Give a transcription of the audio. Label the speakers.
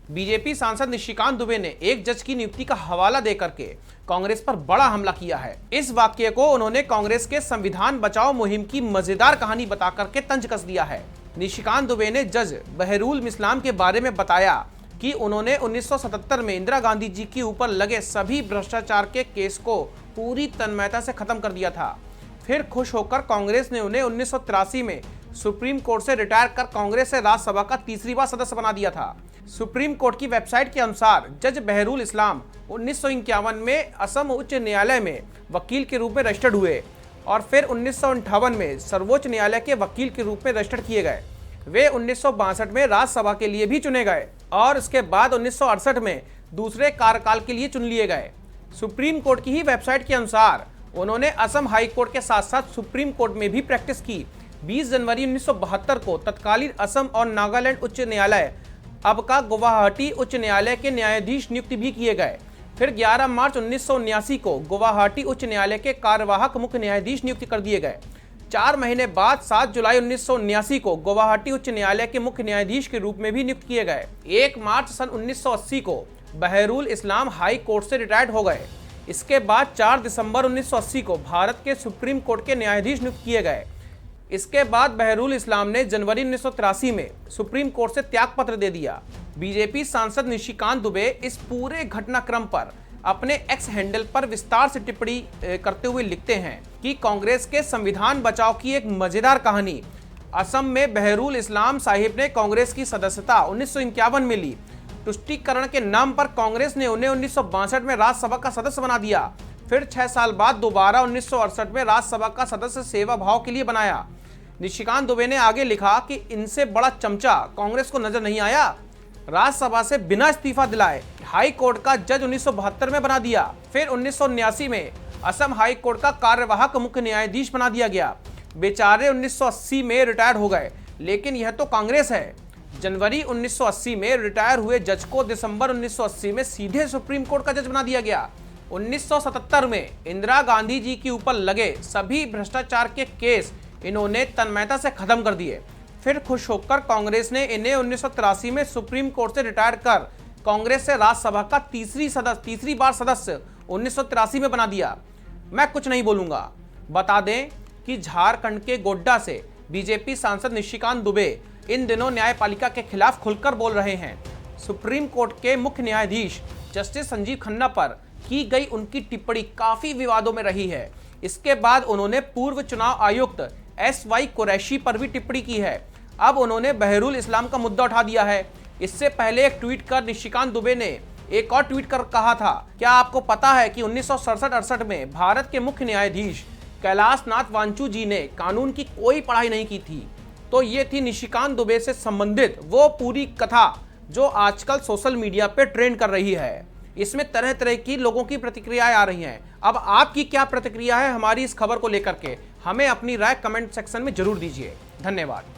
Speaker 1: BJP सांसद निशिकांत दुबे ने एक जज की नियुक्ति का हवाला देकर के कांग्रेस पर बड़ा हमला किया है। इस वाक्य को उन्होंने कांग्रेस के संविधान बचाओ मुहिम की मजेदार कहानी बताकर के तंज कस दिया है। निशिकांत दुबे ने जज बहरूल इस्लाम के बारे में बताया कि उन्होंने 1977 में इंदिरा गांधी जी के ऊपर लगे सभी भ्रष्टाचार के केस को पूरी तन्मयता से खत्म कर दिया था। फिर खुश होकर कांग्रेस ने उन्हें 1983 में सुप्रीम कोर्ट से रिटायर कर कांग्रेस से राज्यसभा का तीसरी बार सदस्य बना दिया था। सुप्रीम कोर्ट की वेबसाइट के अनुसार जज बहरूल इस्लाम 1951 में असम उच्च न्यायालय में वकील के रूप में रजिस्टर्ड हुए और फिर 1958 में सर्वोच्च न्यायालय के वकील के रूप में रजिस्टर्ड किए गए। वे 1962 में राज्यसभा के लिए भी चुने गए और इसके बाद 1968 में दूसरे कार्यकाल के लिए चुन लिए गए। सुप्रीम कोर्ट की ही वेबसाइट के अनुसार उन्होंने असम हाई कोर्ट के साथ साथ सुप्रीम कोर्ट में भी प्रैक्टिस की। 20 जनवरी 1972 को तत्कालीन असम और नागालैंड उच्च न्यायालय अब का गुवाहाटी उच्च न्यायालय के न्यायाधीश नियुक्त भी किए गए। फिर 11 मार्च 1979 को गुवाहाटी उच्च न्यायालय के कार्यवाहक मुख्य न्यायाधीश नियुक्त कर दिए गए। 4 महीने बाद 7 जुलाई 1979 को गुवाहाटी उच्च न्यायालय के मुख्य न्यायाधीश के रूप में भी नियुक्त किए गए। 1 मार्च सन 1980 को बहरूल इस्लाम हाई कोर्ट से रिटायर्ड हो गए। इसके बाद 4 दिसंबर 1980 को भारत के सुप्रीम कोर्ट के न्यायाधीश नियुक्त किए गए। इसके बाद बहरूल इस्लाम ने जनवरी 1983 में सुप्रीम कोर्ट से त्यागपत्र दे दिया। बीजेपी सांसद निशिकांत दुबे इस पूरे घटनाक्रम पर अपने एक्स हैंडल पर विस्तार से टिप्पणी करते हुए लिखते हैं कि कांग्रेस के संविधान बचाव की एक मजेदार कहानी। असम में बहरूल इस्लाम साहिब ने कांग्रेस की सदस्यता 1951 में ली। तुष्टीकरण के नाम पर कांग्रेस ने उन्हें 1962 में राज्यसभा का सदस्य बना दिया। फिर 6 साल बाद दोबारा 1968 में राज्यसभा का सदस्य सेवा भाव के लिए बनाया। निशिकांत दुबे ने आगे लिखा कि इनसे बड़ा चमचा कांग्रेस को नजर नहीं आया। राज्यसभा से बिना इस्तीफा दिलाए हाई कोर्ट का जज 1972 में बना दिया। फिर 1979 में असम हाई कोर्ट का कार्यवाहक मुख्य न्यायाधीश बना दिया गया। बेचारे 1980 में रिटायर हो गए, लेकिन यह तो कांग्रेस है। जनवरी 1980 में रिटायर हुए जज को दिसंबर 1980 में सीधे सुप्रीम कोर्ट का जज बना दिया गया। 1977 में इंदिरा गांधी जी के ऊपर लगे सभी भ्रष्टाचार के केस इन्होंने तन्मयता से खत्म कर दिए। फिर खुश होकर कांग्रेस ने इन्हें 1983 में सुप्रीम कोर्ट से रिटायर कर कांग्रेस से राज्यसभा का तीसरी बार सदस्य 1983 में बना दिया। मैं कुछ नहीं बोलूंगा। बता दें कि झारखंड के गोड्डा से बीजेपी सांसद निशिकांत दुबे इन दिनों न्यायपालिका के खिलाफ खुलकर बोल रहे हैं। सुप्रीम कोर्ट के मुख्य न्यायाधीश जस्टिस संजीव खन्ना पर की गई उनकी टिप्पणी काफी विवादों में रही है। इसके बाद उन्होंने पूर्व चुनाव आयुक्त SY कुरैशी पर भी टिप्पणी की है। अब उन्होंने बहरूल इस्लाम का मुद्दा उठा दिया है। इससे पहले एक ट्वीट कर निशिकांत दुबे ने एक और ट्वीट कर कहा था, क्या आपको पता है कि 1967-68 में भारत के मुख्य न्यायाधीश कैलाश नाथ वांचू जी ने कानून की कोई पढ़ाई नहीं की थी। तो ये थी निशिकांत दुबे से संबंधित वो पूरी कथा जो आजकल सोशल मीडिया पे ट्रेंड कर रही है। इसमें तरह तरह की लोगों की प्रतिक्रियाएं आ रही हैं। अब आपकी क्या प्रतिक्रिया है हमारी इस खबर को लेकर के, हमें अपनी राय कमेंट सेक्शन में जरूर दीजिए। धन्यवाद।